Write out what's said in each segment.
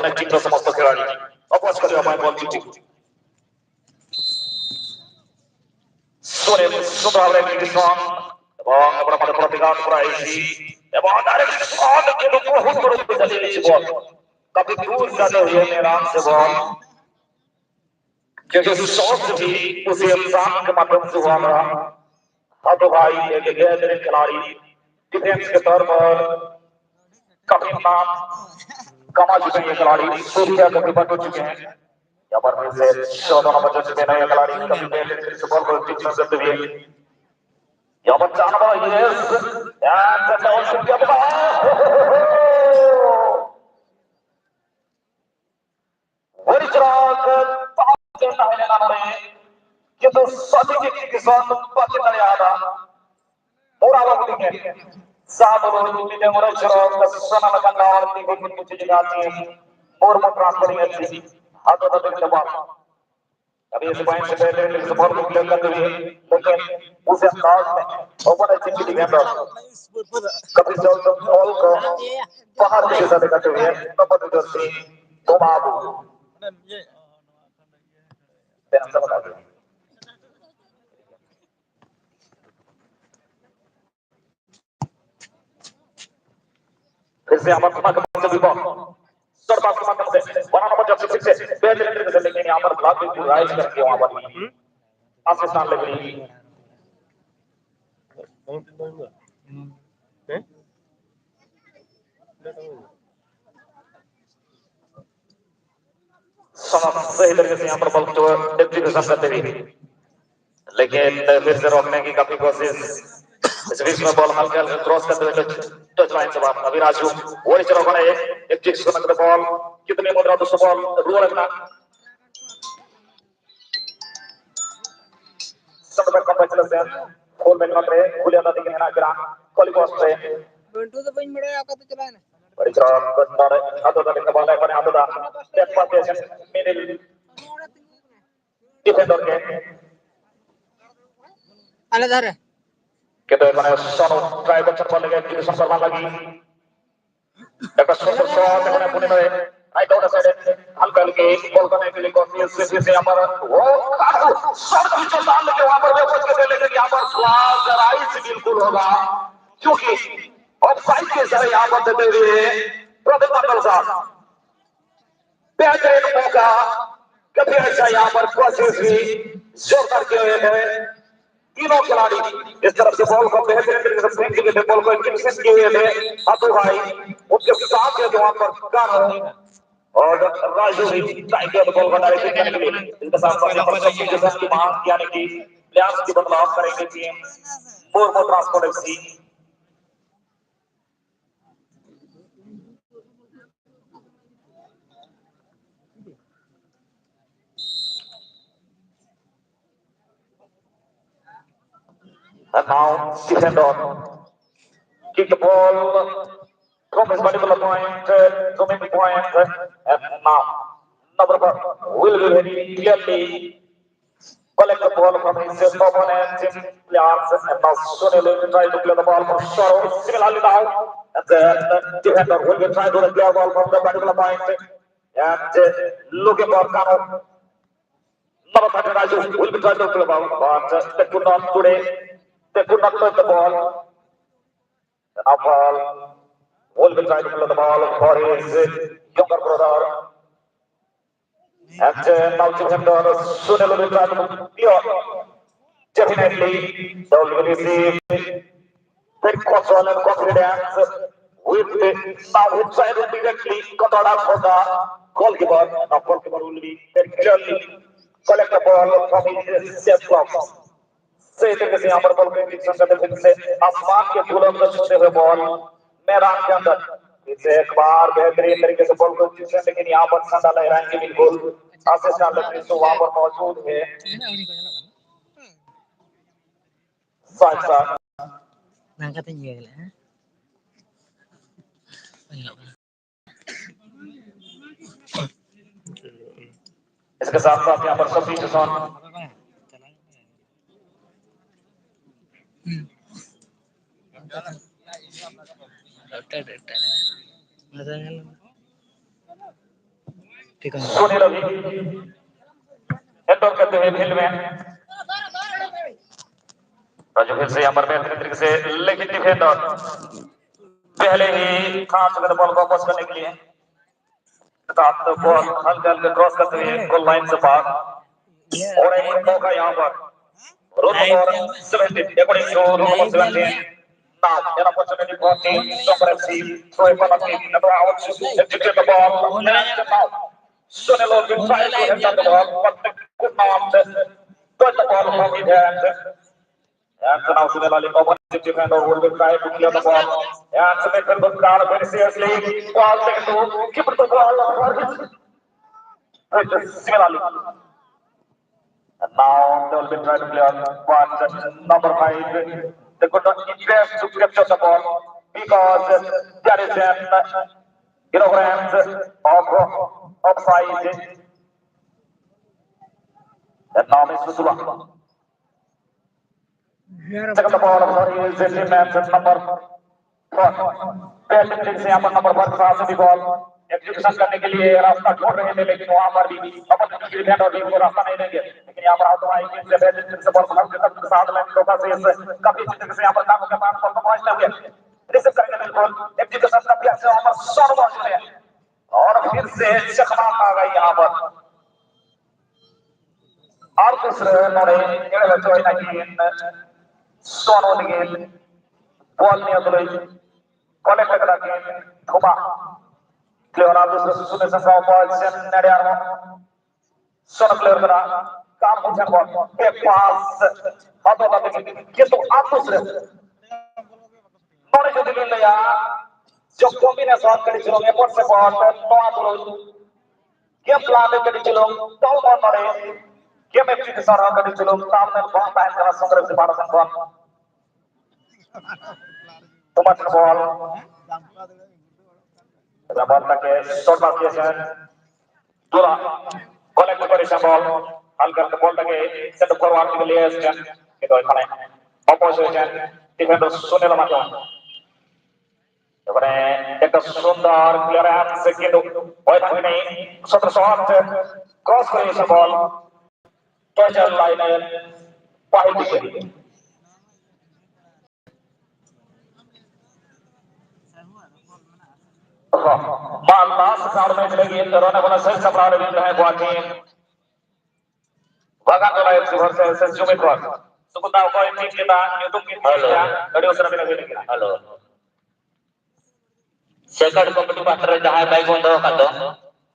অনেক তীব্র সমস্ত খেলাড়ি অপরাজ করে অপায় বল দুটি সুন্দরভাবে নির্দেশন এবং আমরা আমাদের প্রতিঘাত করা হয়েছি এবং ডাইরেক্ট শট কিন্তু বহুত বড় চালিয়েছি বল काफी दूर जाते हुए मैदान से बॉल क्योंकि शॉट भी उसी इंसान के माध्यम से हुआ था हाथों भाई एक बेहतरीन खिलाड़ी डिफेंस के तौर पर काफी नाम कमा चुके हैं खिलाड़ी सूर्या कभी बन चुके हैं यहाँ पर फिर से 14 नंबर जर्सी में नए खिलाड़ी कभी बेहतरीन से बॉल को डिफेंस करते हुए यहाँ पर चार नंबर यस एंड डाउन से किया Warichrak taken nahin namre কিন্তু সঠিক একটি শট পাতে তারে আদা মোরাবা দিকে সাবরো দিনে Warichrak সোনা लगाना और तीन कुछ जगह और मत ट्रांसफरिंग है हाथों तक के बाद अभी इस पॉइंट से पहले इस बॉल को क्लियर करते हुए लेकिन उस अंदाज में ओवर एचिंग की डिफेंडर कभी जल्द बॉल को बाहर की दिशा में करते हुए नंबर 2 से तोमाबू फिर से हमारे तुम्हारे कमाल से विपो सर पास कमाल से बना नंबर जब फिर से बेहतरीन तरीके से लेकिन यहाँ पर ब्लॉक भी राइज करके वहाँ पर पाकिस्तान लग रही सही तरीके से यहाँ पर बॉल को एग्जीक्यूशन करते हुए लेकिन फिर से रोकने की काफी कोशिश इस बीच में बॉल हल्के हल्के क्रॉस करते हुए टच लाइन से बाहर अभी राजू वही चलो बने एग्जीक्यूशन करते बॉल कितने मुद्रा तो बॉल रूल रखना सब तक कम बचल से फुल में नॉट रहे खुले ना दिखे ना करा कोली पोस्ट पे 22 तो बन बड़े आपका तो चला ना बड़ी चलो बंदर हाथों तक का बॉल है बने हाथों दा बैक पास से मिडिल डिफेंडर के आले धर কিন্তু মানে সনো ট্রাই করছেন বল লেগে এক্সিকিউশন করবার লাগি একটা সুন্দর শট এখানে পুনে নয় রাইট আউট সাইডে हल्का हल्के बॉल करने के लिए कोशिश से यहाँ पर वो शॉट भी चलता है लेकिन वहां पर वे बच गए लेकिन यहाँ पर फ्लैग राइट बिल्कुल होगा क्योंकि ऑफसाइड के जरिए यहाँ पर देते हुए प्रदीप मंडल साहब बेहतरीन मौका कभी ऐसा यहाँ पर कोशिश भी जोरदार किए हुए थे तीनों खिलाड़ी इस तरफ से बॉल को बेहतरीन तरीके से फेंक के बॉल को इंटरसेप्ट किए हुए थे अतुल भाई उसके साथ है जो वहां पर कर और राजू भी ट्राई किया बॉल को डायरेक्ट देने के लिए इनके साथ साथ यहाँ पर सभी के साथ की मांग यानी कि प्लेयर्स की बदलाव करेंगे team four transport FC and now defender kick the ball from his particular point to make the point and now number will be very clearly collect the ball from his opponent players and now Sunil will try to play the ball for Shoro similarly now and then the defender will be trying to play the ball from the particular point and looking for Kano number 30 Raju will be trying to play the ball but they could not today they could not touch the ball and Afal will be trying to play the ball for his younger brother and now defender Sunil will be trying to clear definitely they will receive very control and confidence with now inside immediately control out for the goalkeeper now goalkeeper will be very clearly collect the ball from his safe box सही तरीके से यहाँ पर ball को injection करते फिर से आसमान के फूलों को छूते हुए बॉल मैदान के अंदर फिर से एक बार बेहतरीन तरीके से बॉल को इंजेक्शन लेकिन यहाँ पर ठंडा लहराएंगे बिल्कुल असिस्टेंट लेफ्री तो वहाँ पर मौजूद है साथ साथ इसके साथ साथ यहाँ पर सभी किसान ठीक है सुनील अभी एंडोर करते हुए फील्ड में राजू फिर से यहाँ पर बेहतरीन तरीके से लेकिन डिफेंडर पहले ही कहा चुके बॉल को वापस करने के लिए तो बॉल हल्के हल्के क्रॉस करते हुए गोल लाइन से पार और एक मौका यहाँ पर roll number 17 according to rule number 17 now an opportunity for team number FC throw a penalty number out execute the ball and now Sunil will try to hit the ball but could not put the ball from his hand. And so now Sunil Ali opposite defender will try to clear the ball. And Sunil will look down very seriously. Ball taken to keep the ball for his Sunil Ali. And now they will be trying to clear. But number 5, they could not invest to capture the ball because there is an kilograms of offside. And now Mr. Sula. Second the ball for his teammates number 4. Batting से यहाँ पर number 1 पास की ball execution करने के लिए रास्ता ढूंढ रहे थे लेकिन वहां पर भी अपॉर्चुनिटी डिफेंड और भी रास्ता नहीं देंगे लेकिन यहाँ पर आउटवाइड टीम से बैटिंग से बॉल हल्के तक के साथ लाइन लोका से काफी अच्छी तरह से यहाँ पर काम के पास बॉल को पहुंचते हुए रिसीव करेंगे बिल्कुल एग्जीक्यूशन का प्यार से वहां पर शॉट बॉल है और फिर से चकमाक आ गई यहाँ पर और दूसरे नोड़े केवल जोइना की सोनोनिगे बॉल नहीं अदुले कॉलेक्ट करके धोबा Leonardo susunod sa ball Nadiarmo sono player kara काम हो जाए बॉल के पास हाथों का देखिए तो आप दूसरे नोड़े जो दिल्ली ले या जो कॉम्बिनेशन करी चलो में पॉट से बॉल तो आप लोग गेम प्लान करी चलो तो और नोड़े गेम एप्टी के साथ करी चलो काम में बहुत टाइम करा संग्रह से बारह संग्रह तो मत बॉल बॉल तक शॉट मार दिया जाए दूरा कलेक्ट करे बॉल हल्का हल्का बॉल तक सेट फॉरवर्ड के लिए स्टैंड के तो এখানে অপোজিশন ডিফেন্ডার সুনীল মাঝা এবারে একটা সুন্দর ক্লিয়ারেন্স কিন্তু ওই থাকে নেই 17 ক্রস করে এসে বল টচার লাইনের বাহির দিকে Malas saat match lagi Corona bola sel sabrar bin rahe Joaquin Bagan bola FC versus Jumikor Sukuta ko team kita YouTube ki ya dari usara bin lagi halo second company partner jahay baik bondo kado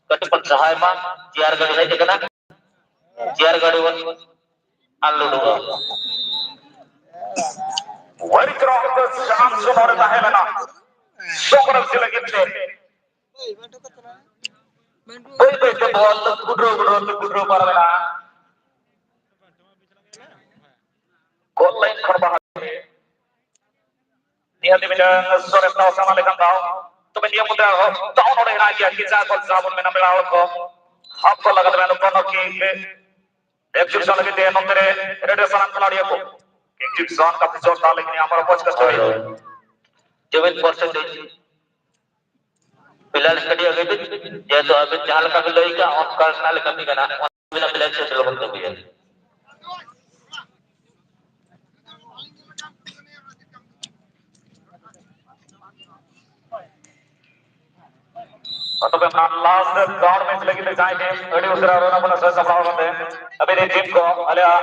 kati pan jahay ma chair gadi hai dekana chair gadi won allu dua very strong the chance on rahe na Sokrat sila gitne Baik ball gudro para mena goal line kharbah niya dibilang sore tao sama lekang tao to niya mudra ho tao no rehna kiya kicha gol sabun mena mila ko आपको लगा था मैंने दोनों की exhibition लगे थे नंबरे radiation खिलाड़ियों को एक्जिबिशन का जोर था लेकिन यहाँ पर अपोज करते हुए 7% पिलर स्टडी अगे भी जैसे अभी चाल का भी लोई का ऑफ कर साल कमी करना बिना पिलर से चलो बनते भी है तो मैं लास्ट ग्राउंड में चले गए जाएंगे अड़ी उसरा रोना बोला सर सब राउंड में अभी ने टीम को अलिया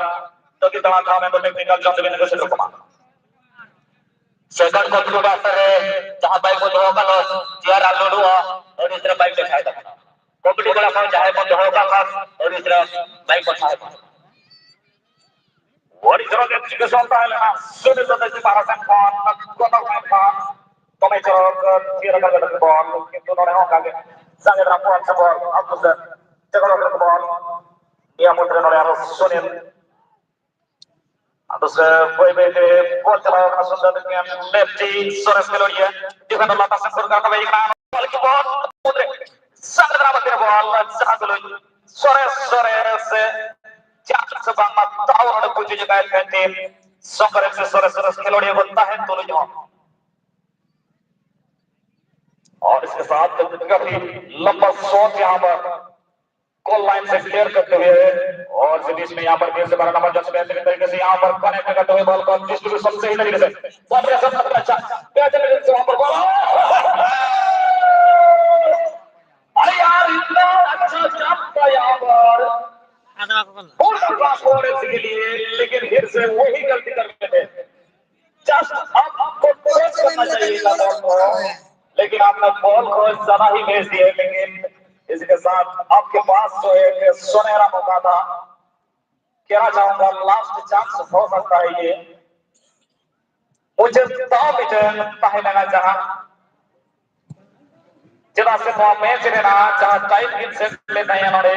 तो की तमाम था मैं तो टेक्निकल जॉब देने को शुरू कमा सेकंड को थ्रू बात है जहां बाइक को दो का लॉस जीआर आलोडू और इस तरह बाइक पे खाया था कॉम्पिटी को लगा चाहे को दो का खास और इस तरह बाइक को खाया और इस तरह के चीजें सोचता है ना सुने तो नहीं पारा से को तो का तो मैं चलो फिर अगर लग बॉल कि तो नोड़े होगा के संगे तरह बॉल से बॉल अब तो जगह लग बॉल ये मुद्रे नोड़े आप सुने दूसरे कोई भी बॉल चलाओ अपना सुंदर देखिए लेफ्टी सोरेस के लोग ये डिफेंडर लाता से सुरक्षा का भाई ना बॉल की बॉल मुद्रे संग तरह बच्चे बॉल जहाँ के लोग सोरेस चार से बांगा ताऊ और कुछ जगह कहते सोरेस से सोरेस के लोग ये बनता है तो लोग और इसके साथ काफी लंबा शॉट यहाँ पर गोल लाइन से क्लियर करते हुए और से बीच में यहाँ पर फिर से 12 नंबर जैसे बेहतरीन तरीके से यहाँ पर कनेक्ट करते हुए बॉल को डिस्ट्रीब्यूशन सही तरीके से बहुत प्रेशर बहुत अच्छा बेहतरीन से वहाँ पर बॉल अरे यार इतना अच्छा जंप था यहाँ पर पूर्ण ट्रांसफॉर्मेंस के लिए लेकिन फिर से वही गलती कर रहे थे जस्ट आपको क्रॉस करना चाहिए था बॉल को लेकिन आपने बॉल को ज्यादा ही भेज दिए लेकिन इसके साथ आपके पास जो एक सुनहरा मौका था कहना चाहूंगा लास्ट चांस हो सकता है ये मुझे ताबिजन tahinan जहां jelas semua match na jahang time insert लेना है हमारे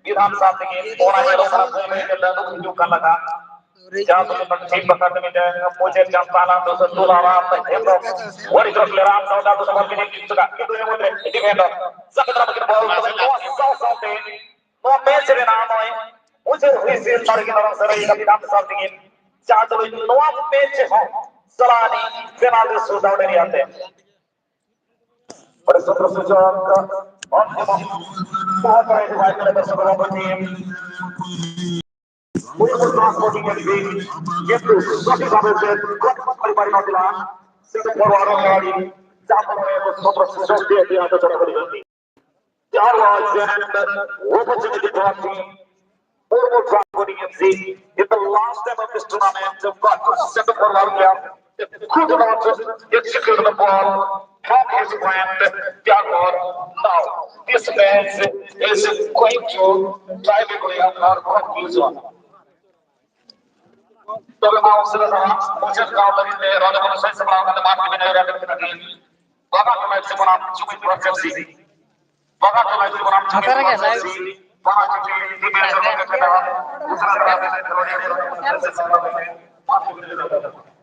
विधान साथ में पूरा ये लोग साथ में खेलना तो जो कर लगा जहाँ तो ठीक बता दें मुझे जब पाला तो संतुला राम तक खेल रहा और इधर ले राम सौदा तो समझ में नहीं चुका कि तो ये मुझे डिफेंडर सब तरह के बॉल तो सौ पे वो मैच रे नाम है मुझे हुई से मार के तरफ से रही विधान साथ में चार तो नो मैच हो सलानी पेनाल्टी शूट आउट नहीं आते pada satu sejak बहुत बड़े दिवाई के लिए सब लोगों की मुझे ट्रांसपोर्टिंग की ये तो काफी समय से बहुत परिवार का दिलान सिर्फ परिवारों में वाली जहाँ पर हमें सत्र सजग दिया तो चला करेगा क्या was and opportunity for the former transporting FC in the last time of this tournament got to set up for Latvia could not execute the ball from his brand Jaguar. Now this match is going to try to go on conclusion. तो मैं उससे कहा मुझे काम लगी है राजा को सही से बनाना है मार्केट में नया रैकेट करनी है बाबा को मैं से बना चुकी प्रोसेस बाबा को मैं से बना चुकी प्रोसेस बाबा की टीम में जो करना है दूसरा तरह से खिलाड़ी से सारा में मार्केट में जाता है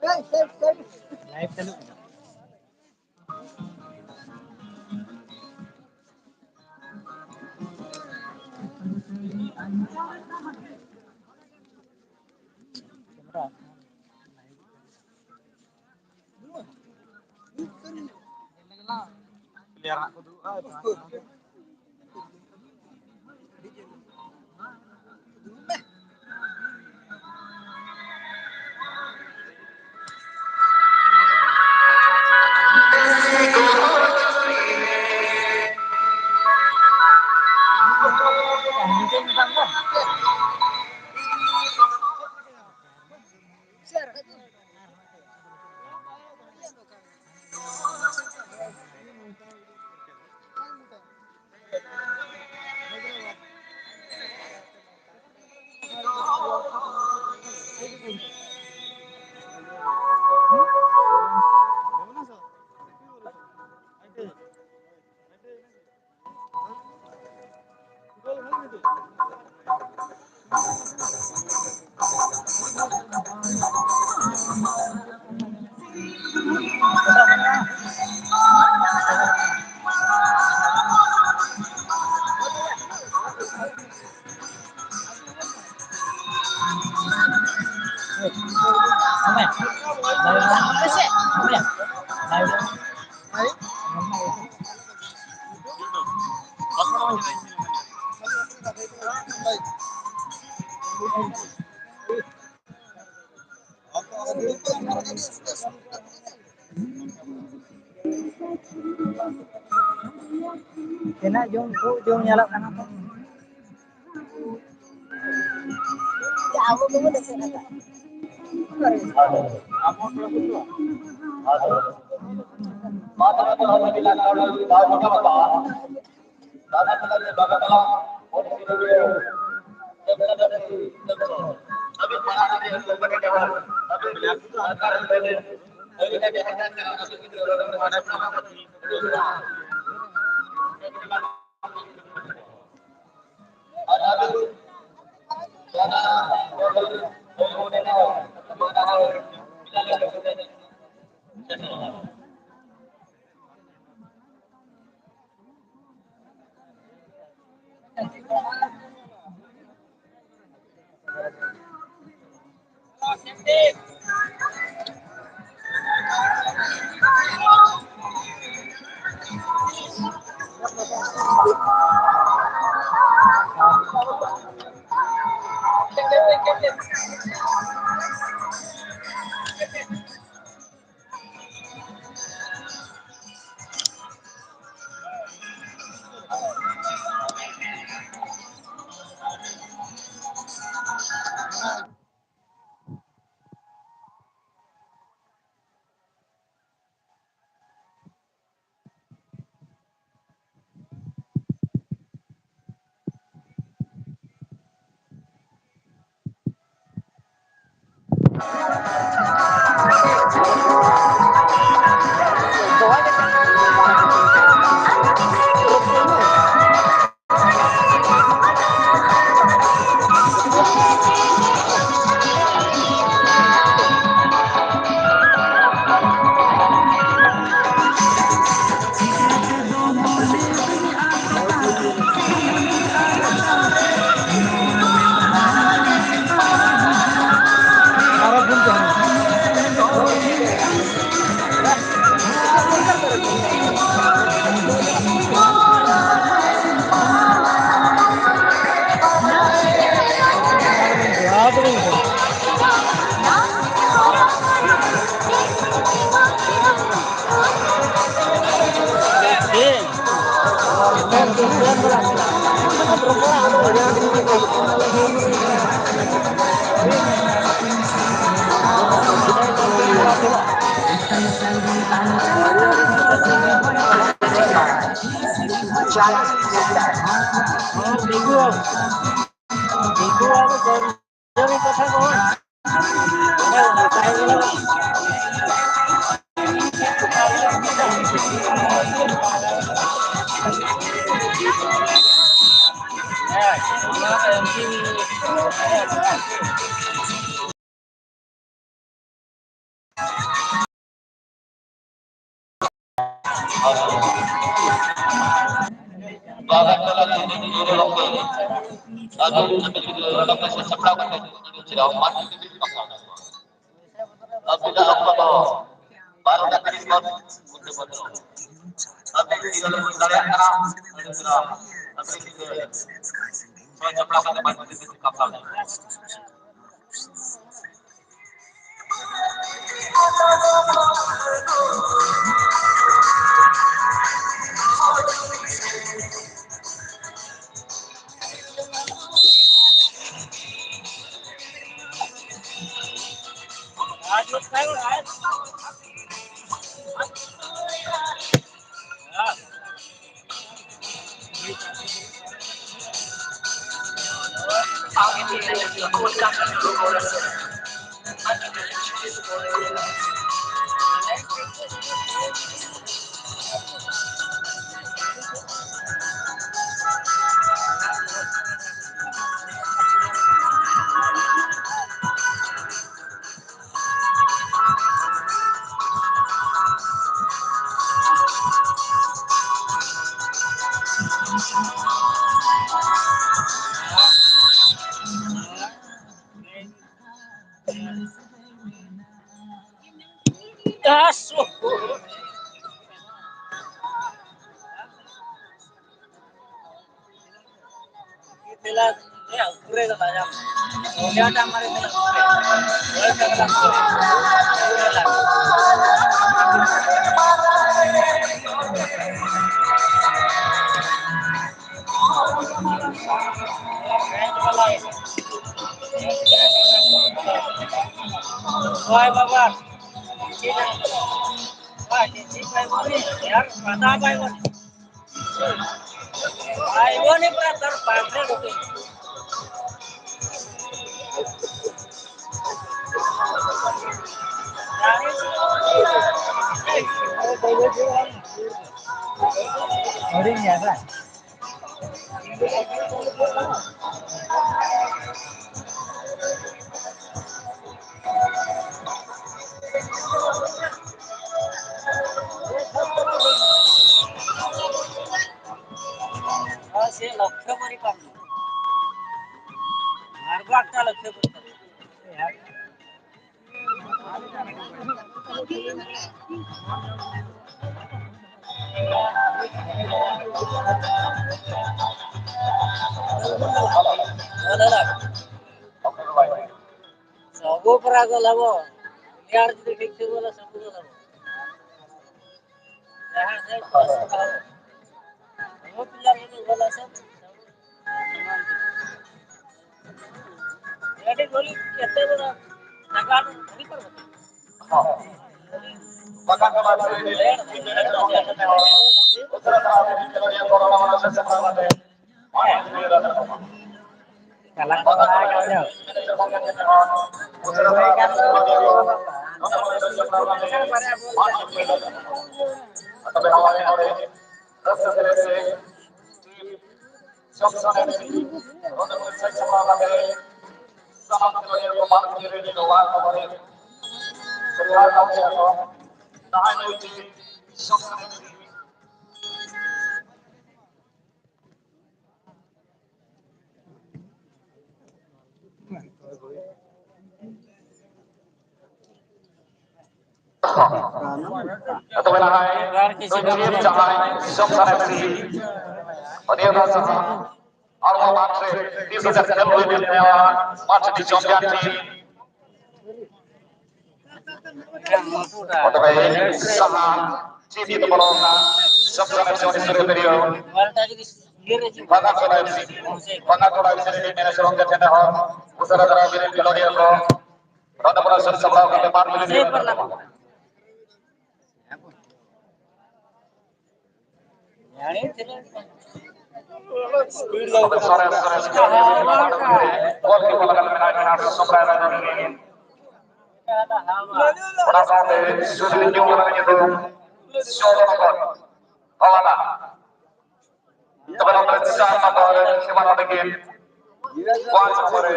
लाइव चलो biar aku dulu Kena jom nyalak kan apa? Ya aku tunggu deh kata. Aku kalau gitu. Mata mata hati bilang kalau dah mata mata. Dada dada baga baga. और अभी बड़ा अभी हम लोग बने जवान अभी सरकार पहले अभी का बिहार का अभी की जरूरत है हमारा और अभी ज्यादा होने ना Atau menahai tujuh cahaya soksan FC Madia Rasa Alwa Matre di sejak kelui dunia Matre di championship Oke Saha Sini itu Bologna, Sabzana FC Surabaya. Bangga Tola FC, Bangga Tola FC ini manajer orang Jakarta Hall, Pusara Darah Birin Kelonia Ko, Ronda Bola Sur Sabra Kate Mar Birin. Sore sore sekali, gol di bola kali menang Sabra Darah Birin. Pada saat sudah dinyatakan itu, Solo Gol, Awala. Teman-teman besar nomor 5 lagi, kuat nomor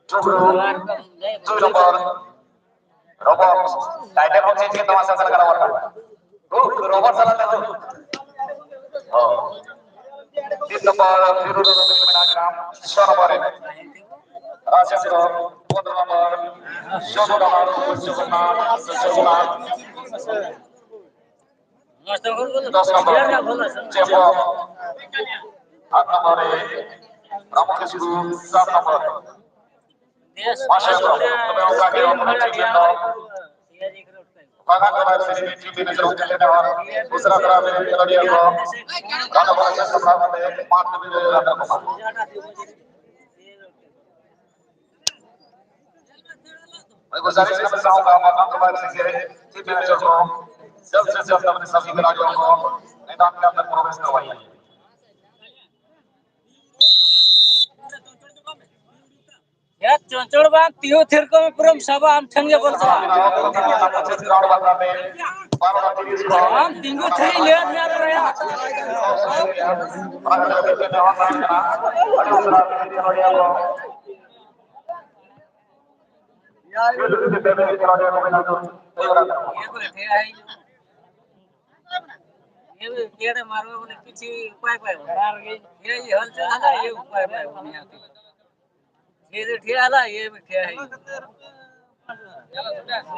tujuh nomor robot. Title mau change kita masa sekarang orang. Robot salah satu. Oh, di nomor biru untuk menangkan nomor Raja Siro, untuk nomor Shobana, Dos nomor Cepo, 8 nomor Ramukesku, 7 nomor Masya Allah, lebih lagi nomor Cipto. Bangga Tola FC tim manajer untuk Jakarta, Pusara Darah Birin Kelonia Ko, Ronda Bola Sur Sabra Kate Mar Birin Ronda Kumar. मैं गुजारिश करना चाहूंगा मकाम कबार से team manager को जल्द से जल्द अपने सभी खिलाड़ियों को मैदान के अंदर प्रवेश करवाइए। या चंचड़ बाग तियो थिरको में पुरम सभा हम छंगे बोलता ग्राउंड वाला में 12:30 को हम तिंगु थरी ले जा रहे हैं अगर के नवा करना और दूसरा खिलाड़ियों को यार ये खिलाड़ियों को मैदान ये बोले थे आई ये केड़े मारवे बोले किछि उपाय पाए ये हलचल है ये उपाय पाए यहाँ ये ठिया ला ये भी ठिया है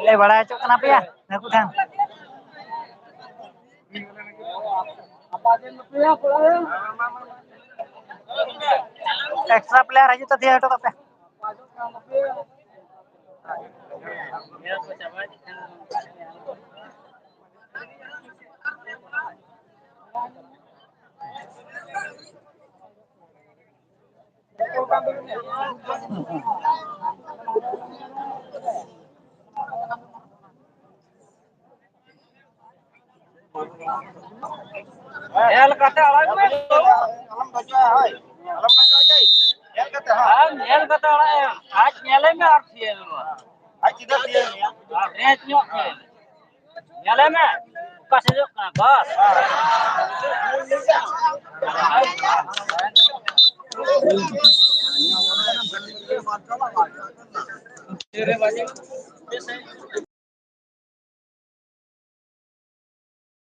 ले बड़ा है चुकना पे देखो ध्यान एक्स्ट्रा प्लेयर है तो दिया तो पे El kata orang में alam baca hai el kata ha el kata orang आज मेले में और थी ai tidak dia ni ya रेत न्योक मेले में कैसे जो बस तेरे बाजी